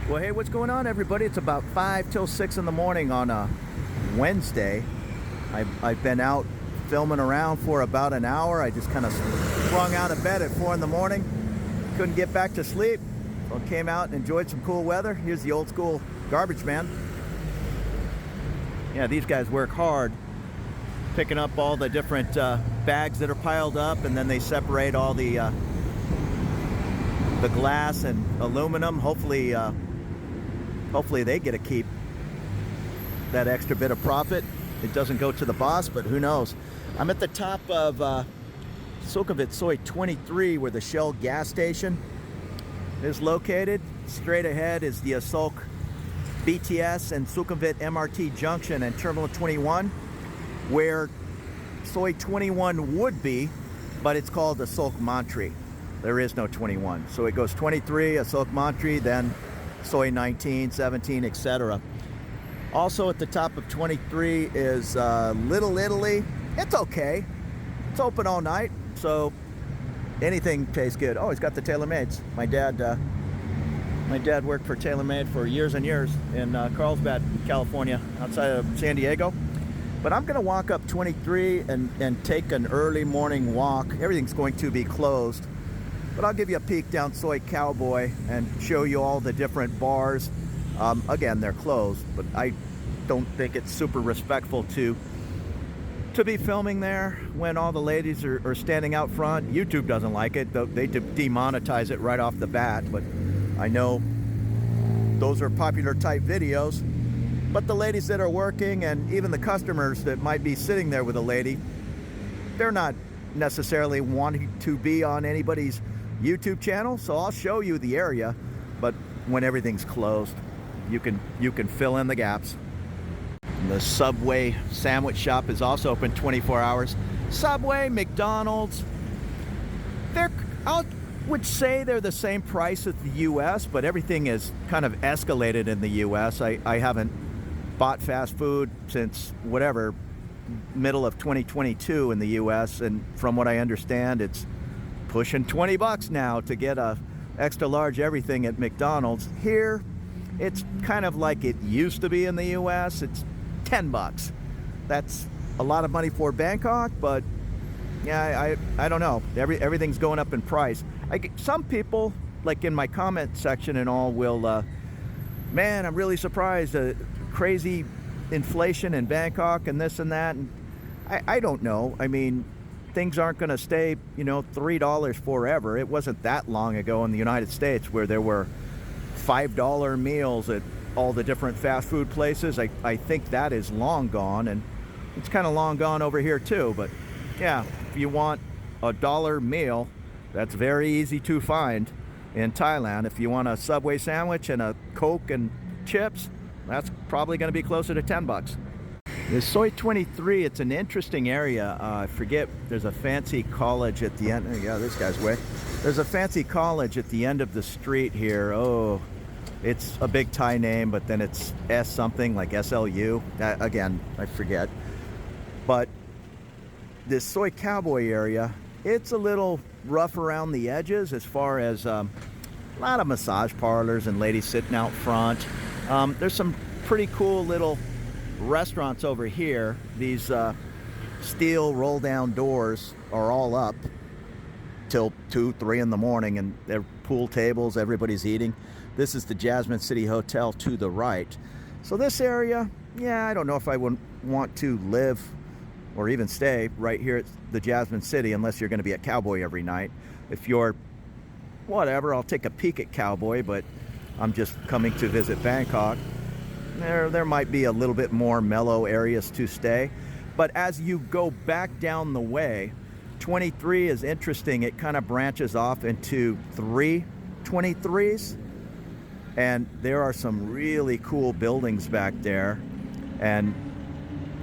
Well, hey, what's going on, everybody? It's about 5 till 6 in the morning on a Wednesday. I've been out filming around for about an hour. I just kind of sprung out of bed at 4 in the morning. Couldn't get back to sleep. So I came out and enjoyed some cool weather. Here's the old school garbage man. Yeah, these guys work hard picking up all the different bags that are piled up, and then they separate all the glass and aluminum. Hopefully they get to keep that extra bit of profit. It doesn't go to the boss, but who knows. I'm at the top of Sukhumvit Soi 23, where the Shell gas station is located. Straight ahead is the Asoke BTS and Sukhumvit MRT junction and Terminal 21, where Soi 21 would be, but it's called Asoke Mantri. There is no 21. So it goes 23, Asoke Mantri, then Soi 19, 17, etc. Also at the top of 23 is Little Italy. It's okay. It's open all night, so anything tastes good. Oh, he's got the TaylorMades. My dad worked for TaylorMade for years and years in Carlsbad, California, outside of San Diego. But I'm gonna walk up 23 and take an early morning walk. Everything's going to be closed, but I'll give you a peek down Soi Cowboy and show you all the different bars. Again, they're closed, but I don't think it's super respectful to be filming there when all the ladies are standing out front. YouTube doesn't like it. They demonetize it right off the bat, but I know those are popular type videos. But the ladies that are working, and even the customers that might be sitting there with a lady, they're not necessarily wanting to be on anybody's YouTube channel. So I'll show you the area, but when everything's closed, you can fill in the gaps. And the Subway sandwich shop is also open 24 hours. Subway, McDonald's, I would say they're the same price as the US, but everything is kind of escalated in the US. I haven't bought fast food since whatever, middle of 2022 in the US, and from what I understand, it's pushing 20 bucks now to get a extra large everything at McDonald's. Here, it's kind of like it used to be in the US. It's 10 bucks. That's a lot of money for Bangkok, but yeah, I don't know. Everything's going up in price. Some people, like in my comment section and all, will, man, I'm really surprised. Crazy inflation in Bangkok and this and that. And I don't know. I mean, things aren't going to stay, $3 forever. It wasn't that long ago in the United States where there were $5 meals at all the different fast food places. I think that is long gone, and it's kind of long gone over here too. But yeah, if you want a $1 meal, that's very easy to find in Thailand. If you want a Subway sandwich and a Coke and chips, that's probably going to be closer to 10 bucks. This Soi 23, it's an interesting area. I forget, there's a fancy college at the end. Yeah, this guy's way. There's a fancy college at the end of the street here. Oh, it's a big Thai name, but then it's S something, like SLU. Again, I forget. But this Soi Cowboy area, it's a little rough around the edges as far as a lot of massage parlors and ladies sitting out front. There's some pretty cool little restaurants over here. These steel roll down doors are all up till 2, 3 in the morning, and they're pool tables, everybody's eating. This is the Jasmine City Hotel to the right. So this area, yeah, I don't know if I would want to live or even stay right here at the Jasmine City unless you're going to be at Cowboy every night. If you're whatever, I'll take a peek at Cowboy, but I'm just coming to visit Bangkok. There might be a little bit more mellow areas to stay. But as you go back down the way, 23 is interesting. It kind of branches off into 3 23s. And there are some really cool buildings back there. And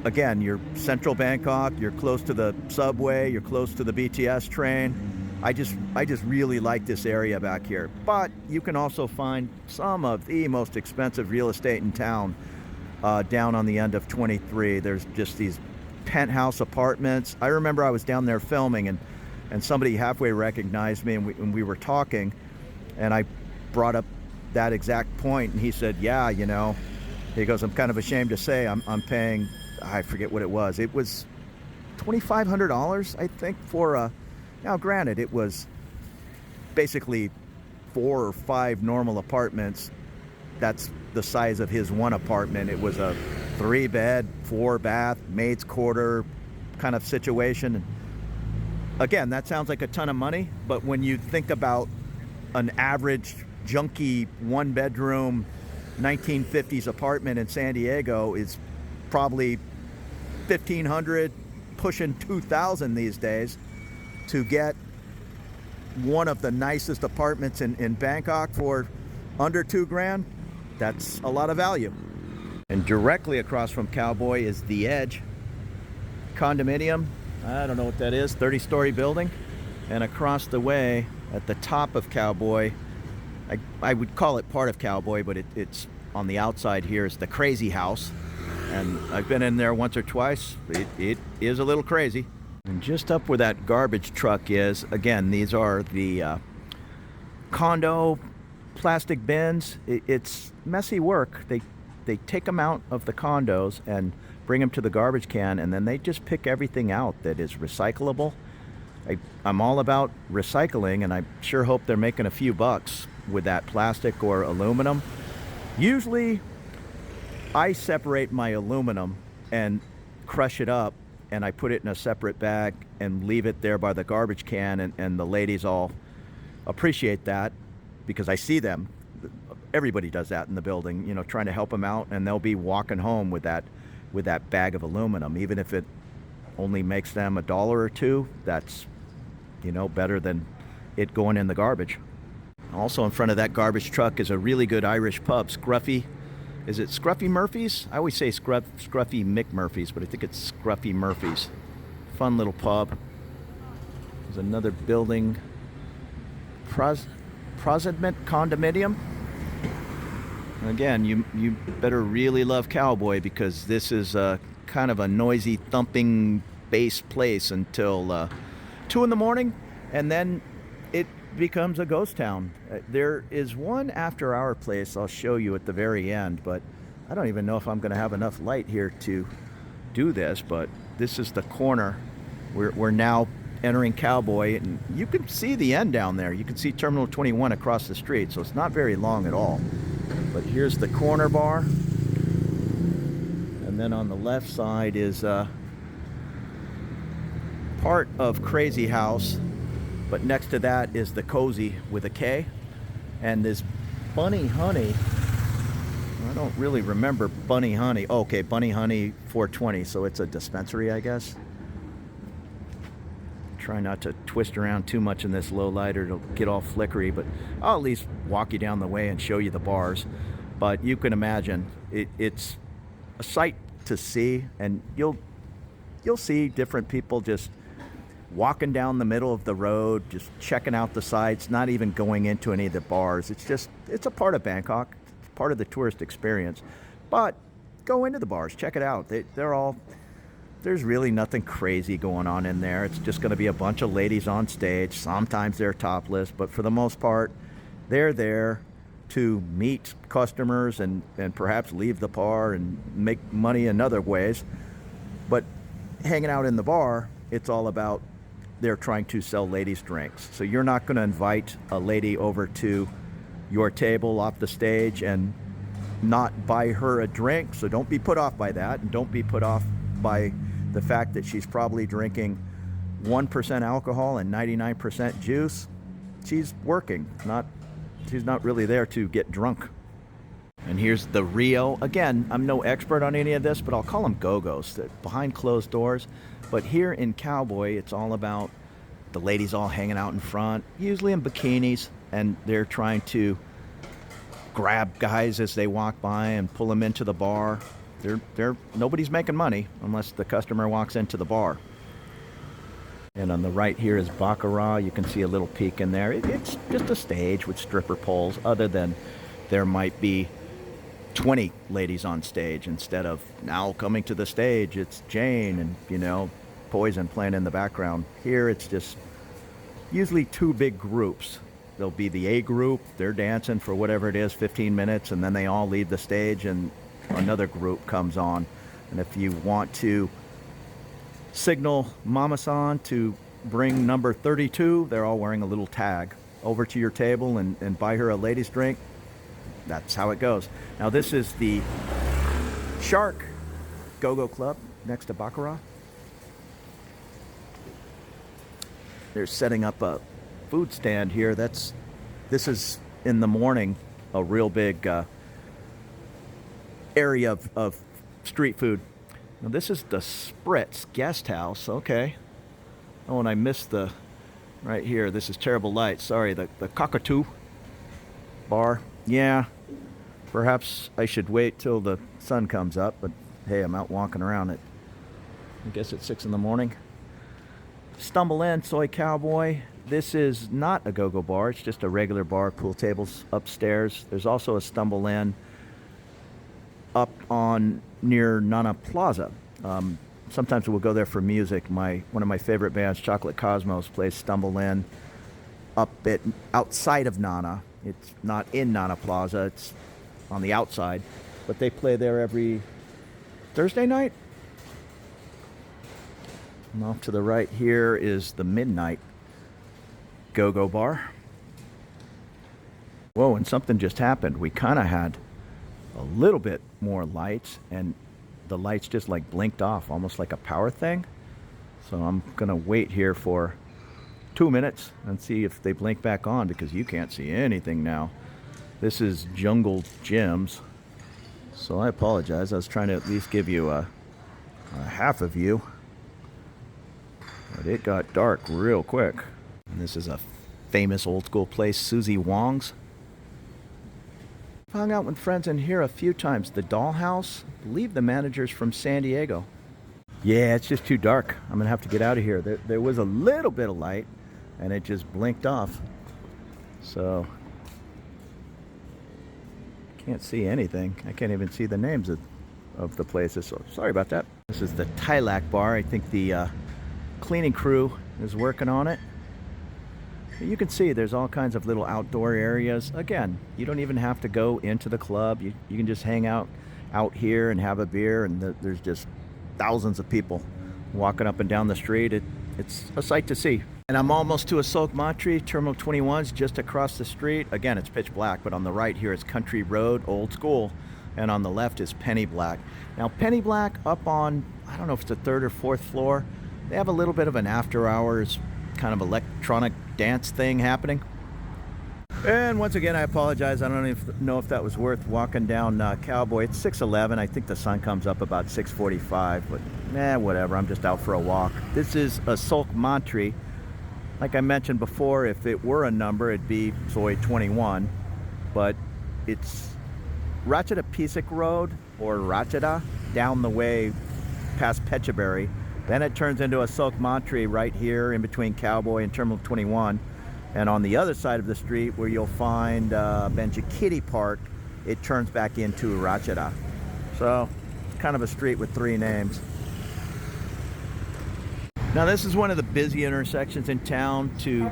again, you're central Bangkok, you're close to the subway, you're close to the BTS train. I just really like this area back here. But you can also find some of the most expensive real estate in town down on the end of 23. There's just these penthouse apartments. I remember I was down there filming, and somebody halfway recognized me, and we were talking, and I brought up that exact point, and he said, yeah, you know, he goes, I'm kind of ashamed to say I'm paying, I forget what it was. It was $2,500, I think, for a, now granted, it was basically 4 or 5 normal apartments. That's the size of his one apartment. It was a 3-bed, 4-bath, maid's quarter kind of situation. And again, that sounds like a ton of money, but when you think about an average junky 1-bedroom 1950s apartment in San Diego is probably $1,500, pushing $2,000 these days, to get one of the nicest apartments in Bangkok for under $2,000, that's a lot of value. And directly across from Cowboy is The Edge condominium. I don't know what that is, 30-story building. And across the way at the top of Cowboy, I would call it part of Cowboy, but it's on the outside here, is the Crazy House. And I've been in there once or twice. It is a little crazy. And just up where that garbage truck is, again, these are the condo plastic bins. It's messy work. They take them out of the condos and bring them to the garbage can, and then they just pick everything out that is recyclable. I'm all about recycling, and I sure hope they're making a few bucks with that plastic or aluminum. Usually I separate my aluminum and crush it up, and I put it in a separate bag and leave it there by the garbage can, and the ladies all appreciate that because I see them. Everybody does that in the building, you know, trying to help them out, and they'll be walking home with that bag of aluminum. Even if it only makes them $1 or $2, that's, you know, better than it going in the garbage. Also in front of that garbage truck is a really good Irish pub, Scruffy. Is it Scruffy Murphy's? I always say Scruffy McMurphy's, but I think it's Scruffy Murphy's. Fun little pub. There's another building, Prosedment condominium. Again, you better really love Cowboy, because this is kind of a noisy, thumping bass place until 2 in the morning, and then it becomes a ghost town. There is one after-hour place I'll show you at the very end, but I don't even know if I'm going to have enough light here to do this, but this is the corner. We're now entering Cowboy, and you can see the end down there. You can see Terminal 21 across the street, so it's not very long at all. But here's the corner bar, and then on the left side is part of Crazy House, but next to that is the Cozy with a K. And this Bunny Honey, I don't really remember Bunny Honey. Oh, okay, Bunny Honey 420, so it's a dispensary, I guess. Try not to twist around too much in this low light or it'll get all flickery, but I'll at least walk you down the way and show you the bars. But you can imagine it's a sight to see, and you'll see different people just walking down the middle of the road, just checking out the sights, not even going into any of the bars. It's a part of Bangkok. It's part of the tourist experience. But go into the bars, check it out. There's really nothing crazy going on in there. It's just going to be a bunch of ladies on stage. Sometimes they're topless, but for the most part, they're there to meet customers and perhaps leave the bar and make money in other ways. But hanging out in the bar, it's all about they're trying to sell ladies drinks. So you're not going to invite a lady over to your table off the stage and not buy her a drink. So don't be put off by that, and don't be put off by the fact that she's probably drinking 1% alcohol and 99% juice. She's working, she's not really there to get drunk. And here's the Rio. Again, I'm no expert on any of this, but I'll call them go-go's, behind closed doors. But here in Cowboy, it's all about the ladies all hanging out in front, usually in bikinis, and they're trying to grab guys as they walk by and pull them into the bar. Nobody's making money unless the customer walks into the bar. And on the right here is Baccarat. You can see a little peek in there. It's just a stage with stripper poles, other than there might be 20 ladies on stage instead of now coming to the stage. It's Jane and, Poison playing in the background. Here it's just usually 2 big groups. there'll be the A group. They're dancing for whatever it is, 15 minutes, and then they all leave the stage and another group comes on. And if you want to signal Mama-san to bring number 32, they're all wearing a little tag, over to your table and buy her a ladies drink. That's how it goes. Now this is the Shark Go-Go Club next to Baccarat. They're setting up a food stand here. This is in the morning a real big area of street food. Now this is the Spritz Guest House. Okay. Oh, and I missed the right here. This is terrible light. Sorry, the Cockatoo bar. Yeah, perhaps I should wait till the sun comes up, but hey, I'm out walking around it. I guess it's 6 in the morning. Stumble in, Soi Cowboy. This is not a go-go bar. It's just a regular bar, pool tables upstairs. There's also a Stumble in up on near Nana Plaza. Sometimes we'll go there for music. One of my favorite bands, Chocolate Cosmos, plays Stumble in outside of Nana. It's not in Nana Plaza. It's on the outside, but they play there every Thursday night. And off to the right here is the Midnight Go-Go Bar. Whoa, and something just happened. We kind of had a little bit more lights, and the lights just like blinked off, almost like a power thing. So I'm gonna wait here for 2 minutes and see if they blink back on, because you can't see anything now. This is Jungle Gyms, so I apologize. I was trying to at least give you a half a view, but it got dark real quick. And this is a famous old school place, Susie Wong's. I've hung out with friends in here a few times. The Dollhouse, I believe the manager's from San Diego. Yeah, it's just too dark. I'm gonna have to get out of here. There was a little bit of light and it just blinked off. So, can't see anything. I can't even see the names of the places, so sorry about that. This is the Thailand bar. I think the cleaning crew is working on it. You can see there's all kinds of little outdoor areas. Again, you don't even have to go into the club. You can just hang out here and have a beer, and there's just thousands of people walking up and down the street. It's a sight to see. And I'm almost to Asoke Mantri. Terminal 21's just across the street. Again, it's pitch black, but on the right here is Country Road, old school, and on the left is Penny Black. Now, Penny Black up on, I don't know if it's the 3rd or 4th floor, they have a little bit of an after hours kind of electronic dance thing happening. And once again, I apologize. I don't even know if that was worth walking down Cowboy. It's 6:11. I think the sun comes up about 6:45, but whatever. I'm just out for a walk. This is Asoke Mantri. Like I mentioned before, if it were a number, it'd be Soi 21, but it's Ratchada Pisik Road, or Ratchada, down the way past Petchaberry. Then it turns into Asoke Mantri right here in between Cowboy and Terminal 21. And on the other side of the street, where you'll find Benjikiti Park, it turns back into Ratchada. So it's kind of a street with 3 names. Now this is one of the busy intersections in town. To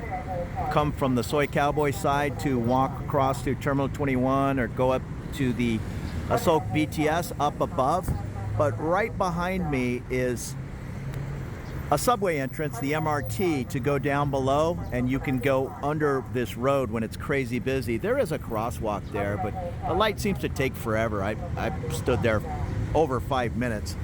come from the Soi Cowboy side to walk across to Terminal 21 or go up to the Asoke BTS up above. But right behind me is a subway entrance, the MRT, to go down below, and you can go under this road when it's crazy busy. There is a crosswalk there, but the light seems to take forever. I stood there over 5 minutes.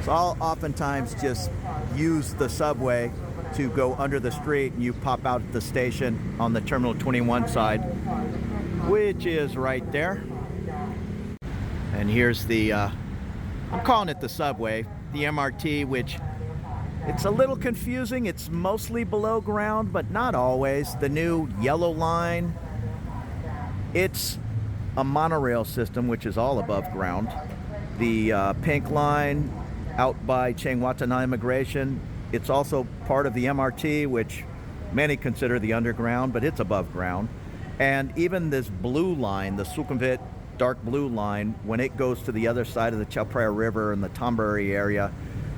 So I'll oftentimes just use the subway to go under the street, and you pop out at the station on the Terminal 21 side, which is right there. And here's the, I'm calling it the subway, the MRT, which it's a little confusing. It's mostly below ground, but not always. The new yellow line, it's a monorail system, which is all above ground. The pink line out by Chiang Watana Immigration, it's also part of the MRT, which many consider the underground, but it's above ground. And even this blue line, the Sukhumvit dark blue line, when it goes to the other side of the Chao Phraya River and the Thonburi area,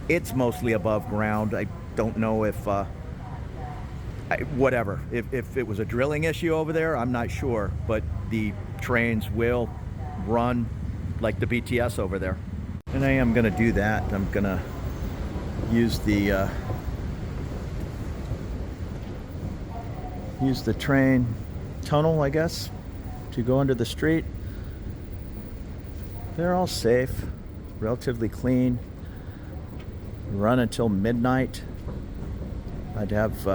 it's mostly above ground. I don't know if whatever. If it was a drilling issue over there, I'm not sure, but the trains will run like the BTS over there. And I am gonna do that. I'm gonna use the train tunnel, I guess, to go under the street. They're all safe, relatively clean, run until midnight. I'd have,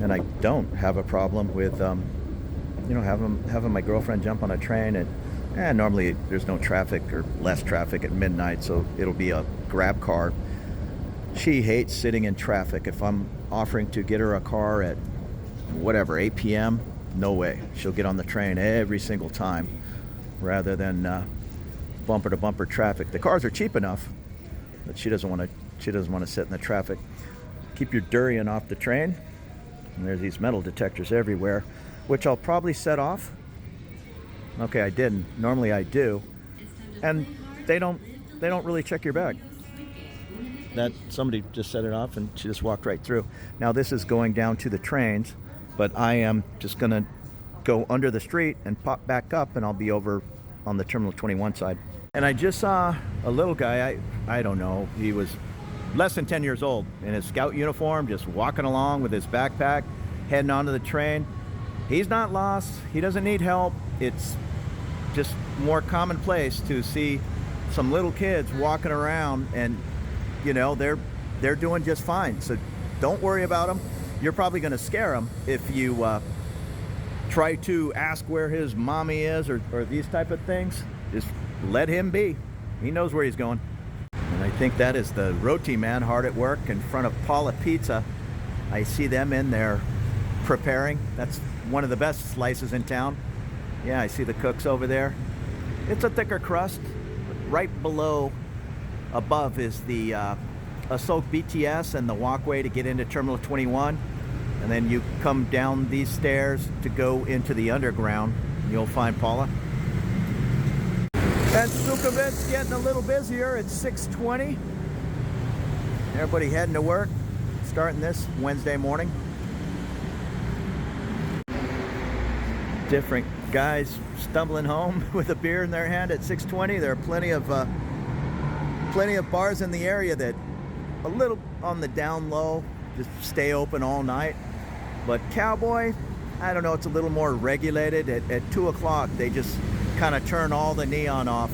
and I don't have a problem with, you know, having my girlfriend jump on a train. And normally there's no traffic or less traffic at midnight, so it'll be a grab car. She hates sitting in traffic. If I'm offering to get her a car at whatever, 8 p.m., no way. She'll get on the train every single time rather than bumper to bumper traffic. The cars are cheap enough, but she doesn't want to sit in the traffic. Keep your durian off the train. And there's these metal detectors everywhere, which I'll probably set off. Okay, I didn't. Normally I do. And they don't really check your bag. That somebody just set it off and she just walked right through. Now this is going down to the trains, but I am just gonna go under the street and pop back up, and I'll be over on the Terminal 21 side. And I just saw a little guy, I don't know, he was less than 10 years old in his scout uniform, just walking along with his backpack, heading onto the train. He's not lost, he doesn't need help. It's just more commonplace to see some little kids walking around, and you know, they're doing just fine. So don't worry about them. You're probably going to scare them if you try to ask where his mommy is or these type of things. Just let him be. He knows where he's going. And I think that is the roti man hard at work in front of Paula Pizza. I see them in there preparing. That's one of the best slices in town. Yeah, I see the cooks over there. It's a thicker crust. Right below, above, is the Asoke BTS and the walkway to get into Terminal 21. And then you come down these stairs to go into the underground. You'll find Paula. And Sukhumvit's getting a little busier. It's 6:20. Everybody heading to work, starting this Wednesday morning. Different guys stumbling home with a beer in their hand at 6:20. There are plenty of bars in the area that a little on the down low, just stay open all night. But Cowboy, I don't know, it's a little more regulated. At 2 o'clock, they just kind of turn all the neon off.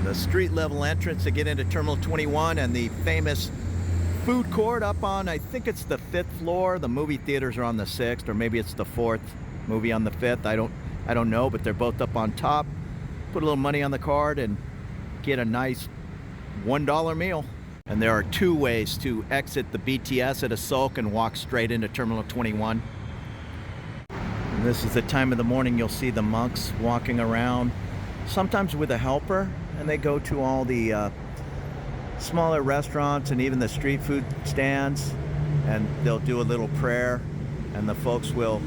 The street level entrance to get into Terminal 21 and the famous food court up on, I think it's the 5th floor. The movie theaters are on the 6th, or maybe it's the 4th, movie on the 5th. I don't know, but they're both up on top. Put a little money on the card and get a nice $1 meal. And there are 2 ways to exit the BTS at Asoke and walk straight into Terminal 21. And this is the time of the morning you'll see the monks walking around, sometimes with a helper, and they go to all the smaller restaurants and even the street food stands, and they'll do a little prayer, and the folks will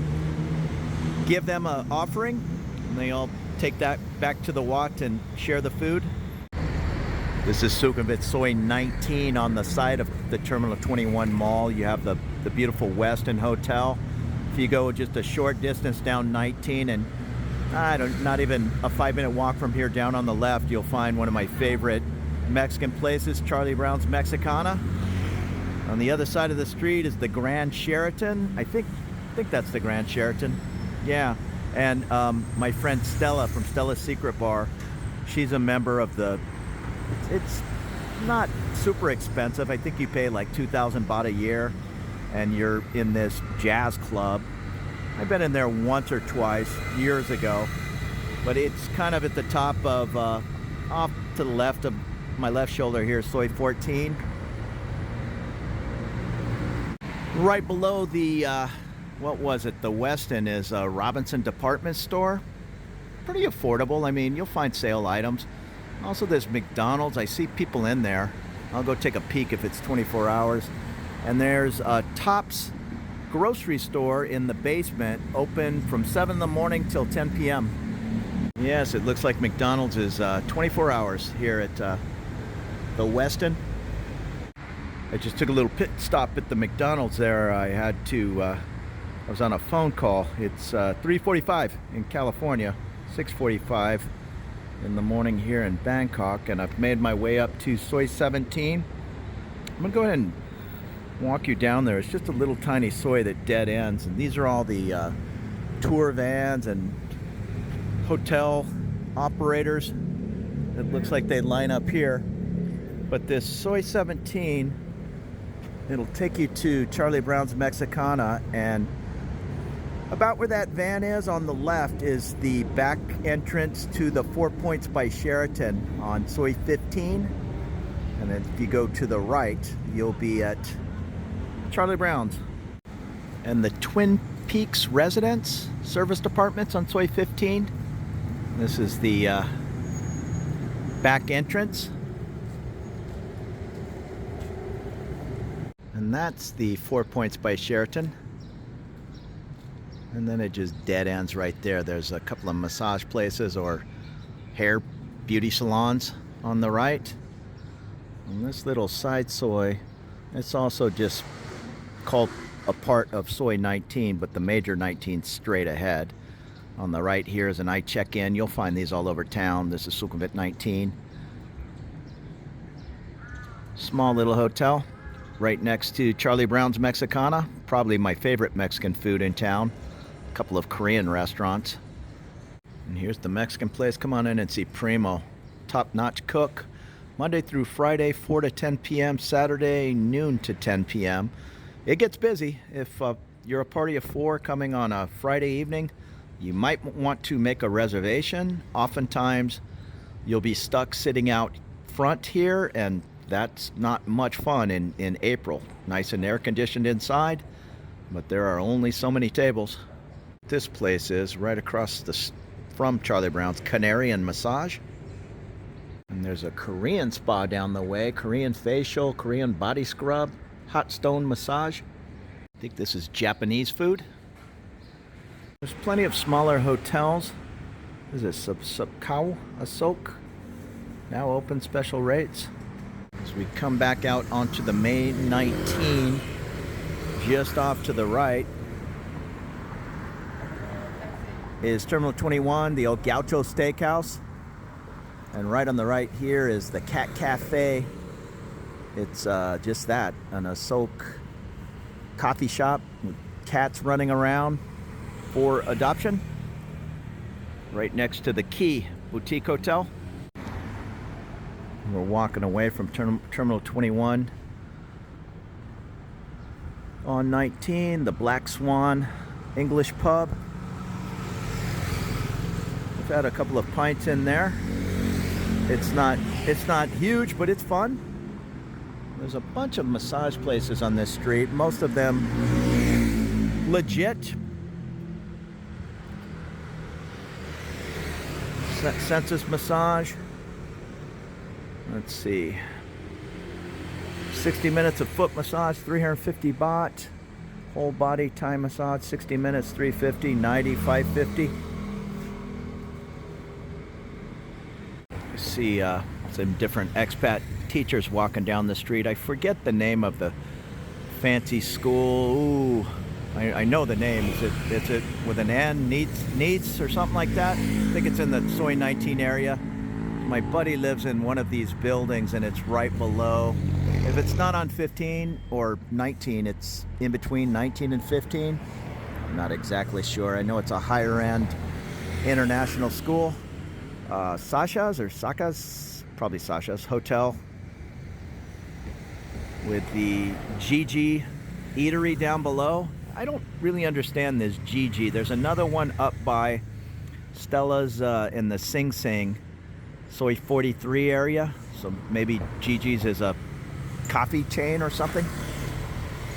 give them an offering, and they all take that back to the Wat and share the food. This is Sukhumvit Soi 19 on the side of the Terminal 21 Mall. You have the beautiful Westin Hotel. If you go just a short distance down 19 and not even a 5-minute walk from here down on the left, you'll find one of my favorite Mexican places, Charlie Brown's Mexicana. On the other side of the street is the Grand Sheraton. I think that's the Grand Sheraton. Yeah, and my friend Stella from Stella's Secret Bar, she's a member of the, it's not super expensive. I think you pay like 2,000 baht a year and you're in this jazz club. I've been in there once or twice years ago, but it's kind of at the top of, off to the left of my left shoulder here, Soi 14. Right below the, what was it, the Westin is a Robinson department store. Pretty affordable. I mean, you'll find sale items. Also, there's McDonald's. I see people in there. I'll go take a peek if it's 24 hours. And there's a Tops grocery store in the basement, open from 7 in the morning till 10 p.m. Yes, it looks like McDonald's is 24 hours here at the Westin. I just took a little pit stop at the McDonald's there. I was on a phone call. It's 3:45 in California, 6:45 in the morning here in Bangkok, and I've made my way up to Soi 17. I'm gonna go ahead and walk you down there. It's just a little tiny soi that dead ends, and these are all the tour vans and hotel operators. It looks like they line up here. But this Soi 17, it'll take you to Charlie Brown's Mexicana, and about where that van is on the left is the back entrance to the 4 Points by Sheraton on Soi 15. And then if you go to the right, you'll be at Charlie Brown's. And the Twin Peaks Residence Service Apartments on Soi 15. This is the back entrance. And that's the 4 Points by Sheraton. And then it just dead ends right there. There's a couple of massage places or hair beauty salons on the right. And this little side soi, it's also just called a part of Soi 19, but the major 19's straight ahead. On the right here is an I check-in. You'll find these all over town. This is Sukhumvit 19. Small little hotel right next to Charlie Brown's Mexicana. Probably my favorite Mexican food in town. A couple of Korean restaurants. And here's the Mexican place. Come on in and see Primo. Top-notch cook. Monday through Friday, 4 to 10 p.m. Saturday, noon to 10 p.m. It gets busy. If you're a party of 4 coming on a Friday evening, you might want to make a reservation. Oftentimes, you'll be stuck sitting out front here, and that's not much fun in April. Nice and air-conditioned inside, but there are only so many tables. This place is right across from Charlie Brown's Canary and Massage. And there's a Korean spa down the way. Korean facial, Korean body scrub, hot stone massage. I think this is Japanese food. There's plenty of smaller hotels. This is Soi Cowboy Asoke. Now open, special rates. As we come back out onto the main 19, just off to the right is Terminal 21, the old Gaucho Steakhouse. And right on the right here is the Cat Cafe. It's just that, an Asoke coffee shop with cats running around for adoption. Right next to the Key Boutique Hotel. We're walking away from Terminal 21. On 19, the Black Swan English Pub. We've had a couple of pints in there. It's not huge, but it's fun. There's a bunch of massage places on this street, most of them legit. Census massage. Let's see. 60 minutes of foot massage, 350 baht. Whole body Thai massage, 60 minutes, 350, 90, 550. See some different expat teachers walking down the street. I forget the name of the fancy school. Ooh, I know the name. Is it with an N? Needs or something like that? I think it's in the Soi 19 area. My buddy lives in one of these buildings, and it's right below. If it's not on 15 or 19, it's in between 19 and 15. I'm not exactly sure. I know it's a higher end international school. Saka's, probably Sasha's Hotel with the Gigi Eatery down below. I don't really understand this Gigi. There's another one up by Stella's in the Sing Sing Soi 43 area. So maybe Gigi's is a coffee chain or something.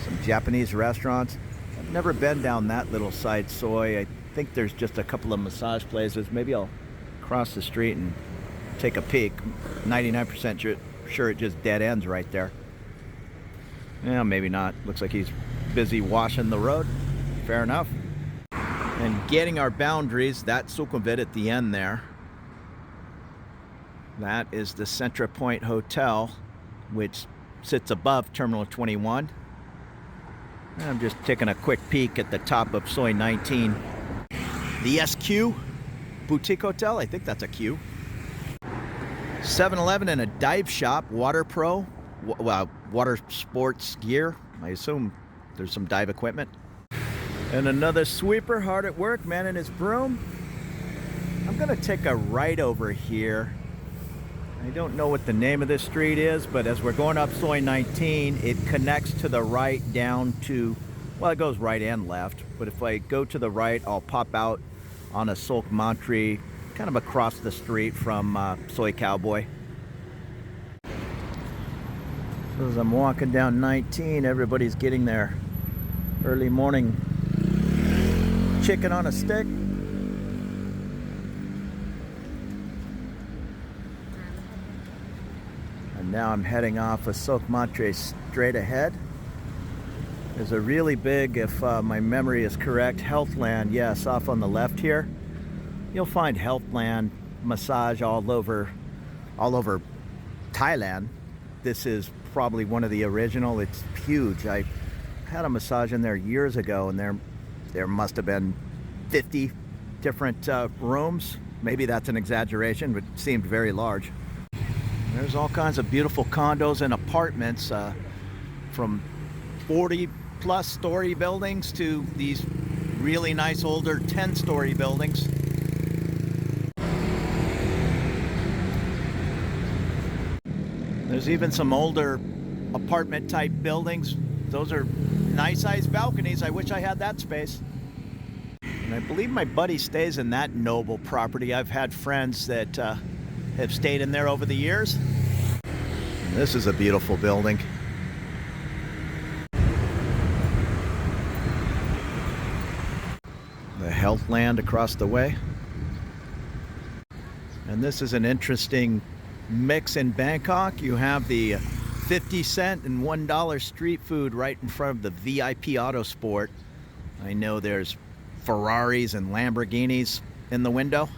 Some Japanese restaurants. I've never been down that little side soi. I think there's just a couple of massage places. Maybe I'll cross the street and take a peek. 99% sure it just dead ends right there. Yeah, maybe not. Looks like he's busy washing the road. Fair enough. And getting our boundaries, that Sukhumvit at the end there. That is the Centra Point Hotel, which sits above Terminal 21. And I'm just taking a quick peek at the top of Soi 19. The SQ Boutique Hotel, I think that's a Q. 7-Eleven and a dive shop, Water Pro, water sports gear. I assume there's some dive equipment. And another sweeper hard at work, manning his broom. I'm gonna take a right over here. I don't know what the name of this street is, but as we're going up Soi 19, it connects to the right down to, well, it goes right and left. But if I go to the right, I'll pop out on a Sukhumvit, kind of across the street from Soi Cowboy. So as I'm walking down 19, everybody's getting their early morning chicken on a stick. And now I'm heading off of Sukhumvit straight ahead. There's a really big, if my memory is correct, Healthland, yes, off on the left here. You'll find Healthland massage all over Thailand. This is probably one of the original. It's huge. I had a massage in there years ago, and there must have been 50 different rooms. Maybe that's an exaggeration, but it seemed very large. There's all kinds of beautiful condos and apartments, from 40-plus story buildings to these really nice older 10-story buildings. There's even some older apartment type buildings. Those are nice sized balconies. I wish I had that space. And I believe my buddy stays in that noble property. I've had friends that have stayed in there over the years. And this is a beautiful building. The Healthland across the way. And this is an interesting mix in Bangkok. You have the 50-cent and $1 street food right in front of the VIP Auto Sport. I know there's Ferraris and Lamborghinis in the window.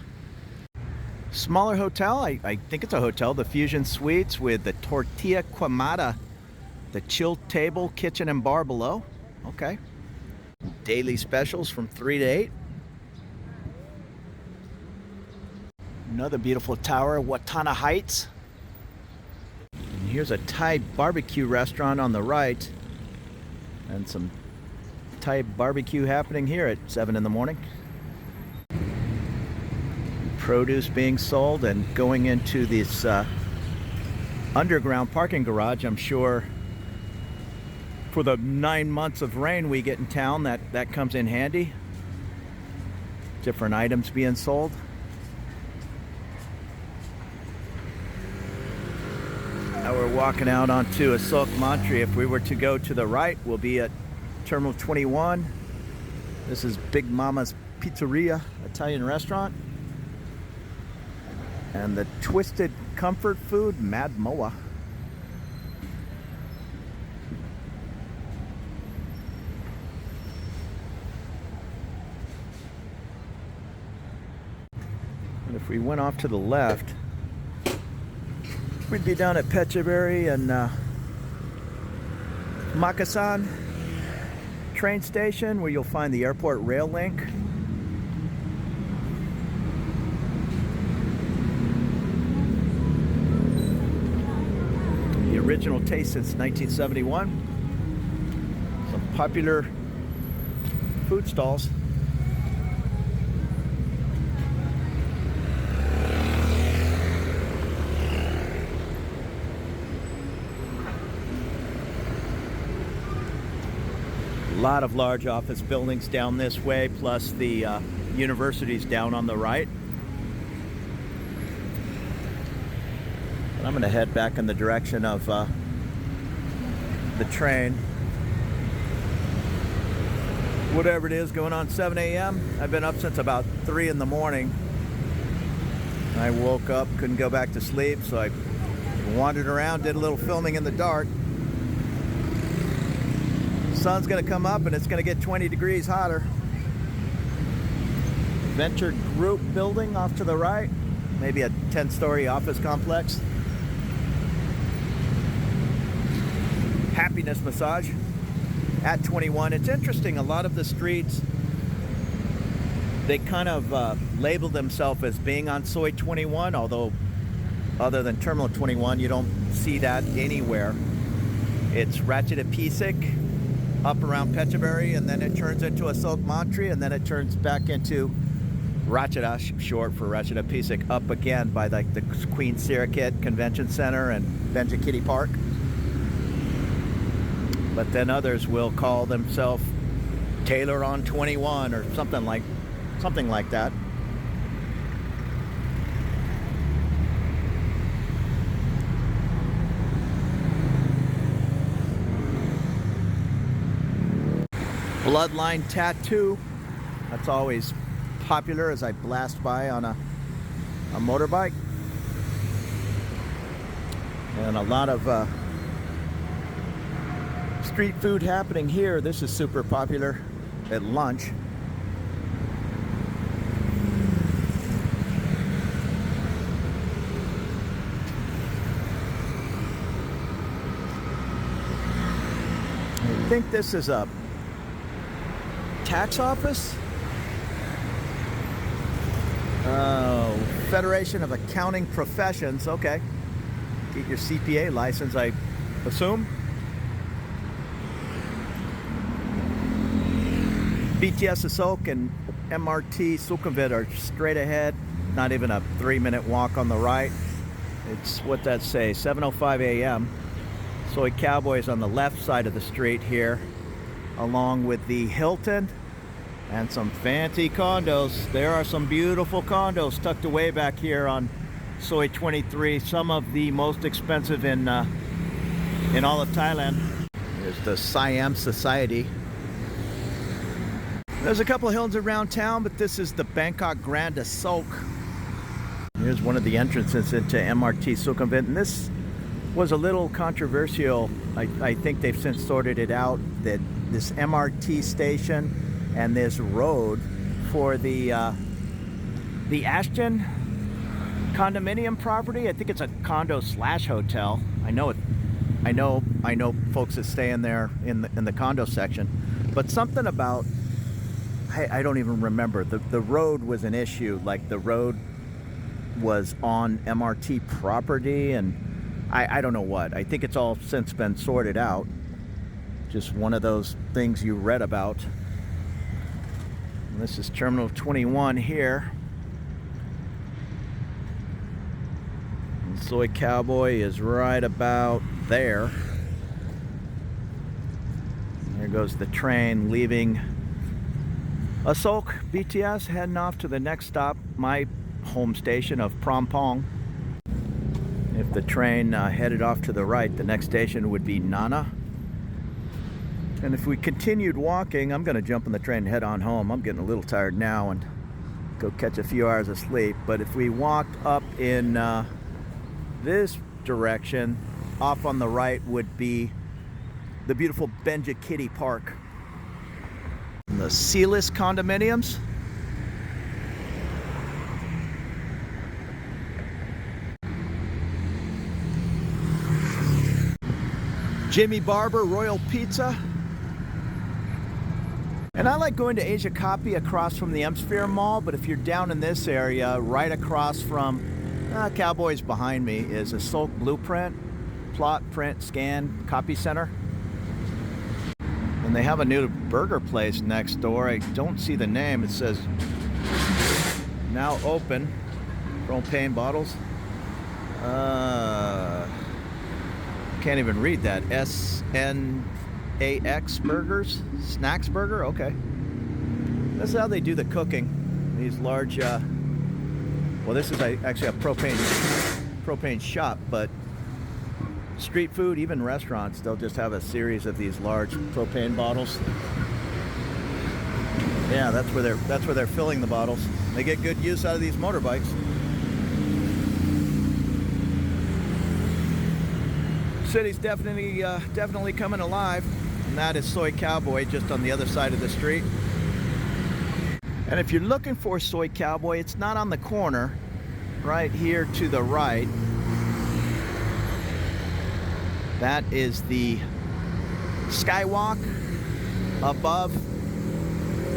Smaller hotel, I think it's a hotel, the Fusion Suites with the Tortilla Quemada, the chill table, kitchen and bar below. Okay. Daily specials from 3 to 8. Another beautiful tower, Watana Heights. And here's a Thai barbecue restaurant on the right. And some Thai barbecue happening here at 7 in the morning. Produce being sold and going into this underground parking garage. I'm sure for the 9 months of rain we get in town, that comes in handy. Different items being sold. Now we're walking out onto a Sukhumvit. If we were to go to the right, we'll be at Terminal 21. This is Big Mama's Pizzeria, Italian restaurant. And the Twisted Comfort Food, Mad Moa. And if we went off to the left, we'd be down at Pechaberry and Makasan train station, where you'll find the airport rail link. The original taste since 1971. Some popular food stalls. A lot of large office buildings down this way, plus the universities down on the right. And I'm going to head back in the direction of the train. Whatever it is, going on 7 a.m. I've been up since about 3 in the morning. I woke up, couldn't go back to sleep, so I wandered around, did a little filming in the dark. Sun's gonna come up and it's gonna get 20 degrees hotter. Venture Group building off to the right, maybe a 10-story office complex. happiness massage at 21. It's interesting, a lot of the streets, they kind of label themselves as being on Soi 21, although other than Terminal 21, you don't see that anywhere. It's Ratchet Pisik up around Phetchaburi, and then it turns into Asoke Mantri, and then it turns back into Ratchadash, short for Ratchet Pisik, up again by like the Queen Sirikit Convention Center and Benjikiti Park. But then others will call themselves Taylor on 21 or something like that. Bloodline tattoo. That's always popular as I blast by on a motorbike. And a lot of street food happening here. This is super popular at lunch. I think this is a tax office. Oh, Federation of Accounting Professions. Okay. Get your CPA license, I assume. BTS Asoke and MRT Sukhumvit are straight ahead. Not even a 3-minute walk on the right. It's, what that say, 7:05 a.m. Soi Cowboy is on the left side of the street here, along with the Hilton and some fancy condos. There are some beautiful condos tucked away back here on Soi 23. Some of the most expensive in all of Thailand. There's the Siam Society. There's a couple of hills around town, but this is the Bangkok Grand Asoke. Here's one of the entrances into MRT Sukhumvit, and this was a little controversial. I think they've since sorted it out, that this MRT station and this road for the Ashton condominium property. I think it's a condo slash hotel. I know folks that stay in there in the condo section, but something about, I don't even remember, the road was an issue. Like the road was on MRT property, and I don't know what. I think it's all since been sorted out. Just one of those things you read about. And this is Terminal 21 here. And Soi Cowboy is right about there. There goes the train leaving Asoke BTS, heading off to the next stop, my home station of Phrom Phong. If the train headed off to the right, the next station would be Nana. And if we continued walking, I'm going to jump on the train and head on home. I'm getting a little tired now and go catch a few hours of sleep. But if we walked up in this direction, off on the right would be the beautiful Benjikiti Park. And the Sealess condominiums. Jimmy Barber Royal Pizza. And I like going to Asia Copy across from the M-Sphere Mall, but if you're down in this area, right across from Cowboys behind me is Asoke Blueprint, Plot, Print, Scan, Copy Center. And they have a new burger place next door. I don't see the name. It says now open. Propane bottles. Can't even read that. SNAX Burgers? Snacks Burger? Okay. This is how they do the cooking. These large, well, this is actually a propane shop, but street food, even restaurants, they'll just have a series of these large propane bottles. Yeah, that's where they're filling the bottles. They get good use out of these motorbikes. City's definitely coming alive, and that is Soi Cowboy just on the other side of the street. And if you're looking for Soi Cowboy, it's not on the corner, right here to the right. That is the skywalk above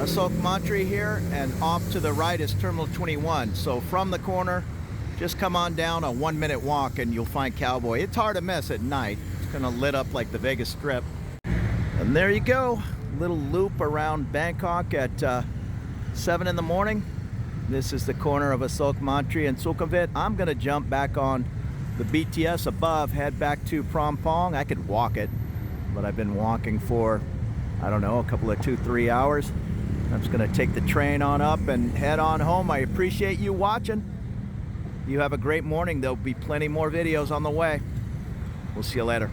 Sukhumvit here, and off to the right is Terminal 21. So from the corner, just come on down a 1-minute walk and you'll find Cowboy. It's hard to miss at night. It's kind of lit up like the Vegas Strip. And there you go, little loop around Bangkok at 7 in the morning. This is the corner of Sukhumvit and Sukhumvit. I'm gonna jump back on the BTS above, head back to Phrom Phong. I could walk it, but I've been walking for, I don't know, a couple of 2-3 hours. I'm just gonna take the train on up and head on home. I appreciate you watching. You have a great morning. There'll be plenty more videos on the way. We'll see you later.